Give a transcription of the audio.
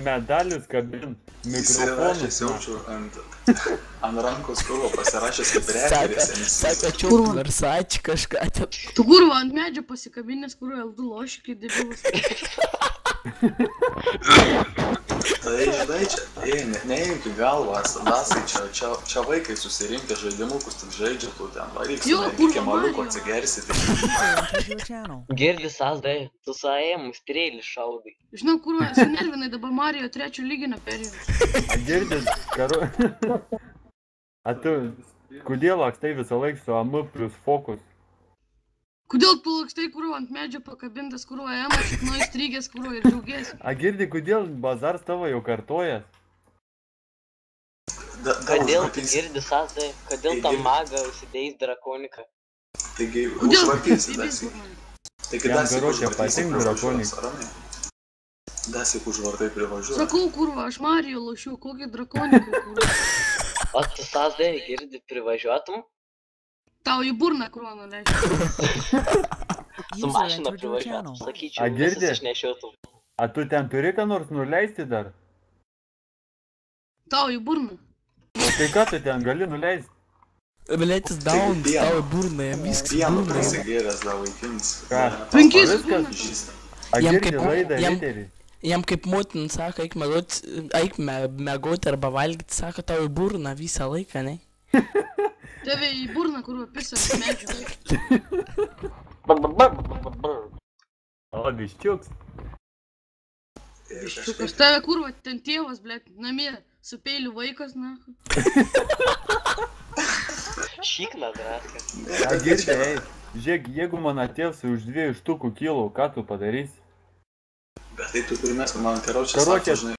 medalius kabint, Įsirašęs mikrofonus. jaučiu ant rankos kurvo, pasirašęs kaip reperis. Sako, čiūk Versace kažką ten. Tu kurva ant medžio pasikabinės, kurva L2 lošikai debilas. Tai žinai, čia, neimk į galvą, Dasai, čia vaikai susirinkę žaidimukus, tik žaidžia tu ten, varyk su mergikė maliuko atsigersit. Girdis Asdai, tu saėjom strėlį šaudai. Žinau, kurva, esu nervinai dabar Mario 3 lyginio perėjau. A girdit, A tu, kodėl lakstai visą laiką su AM plus fokus? Kodėl tu lakstai, kurva, ant medžio pakabintas, kurva, Ema šikno įstrygęs, kurva, ir džiaugiesi? A girdi, kodėl bazars tavo jau kartojas? Kodėl girdis Asdai, kodėl tą magą užsidėjus drakoniką? Taigi, Kodėl? užvartysi, Dasai. Taigi, Jam Dasai, garočią užvartysi patinka privažiuos, ramiai. Dasai, užvartai privažiuos. Sakau, kurva, aš Mario lošiu, kokį drakoniką, kurva. O tu Asdai girdi privažiuotum? Tau į burną, kurva, nuleisiu. Su mašina privažiuotum, A sakyčiau, girdi? visus išnešiotum. A tu ten turi ką nors nuleisti dar? Tau į burną. O tai ką tu ten gali nuleisti? Bilėtis down, tau į burną, jam viskas į Pieno burną. prisigėręs dar vaikinis. Ką? Penkis Viskas? burną. A Jam girdi kaip- laidą, jam- lyderį? Jam kaip motin sako, eik mėgoti arba valgyti, sako tau į burną visą laiką, ne? Tave į burną, kurva, pisa ant medžio. O, biščiuks. Biščiukas, tave, kurva, ten tėvas, blėt, namie su peiliu vaikas, na. Šikna draska. A girdi, ei, žiūrėk, jeigu man atėsi už 2 štukų kilų, ką tu padarysi? Bet tai tu pirmiausia, man karočią Karočią- sako, žinai,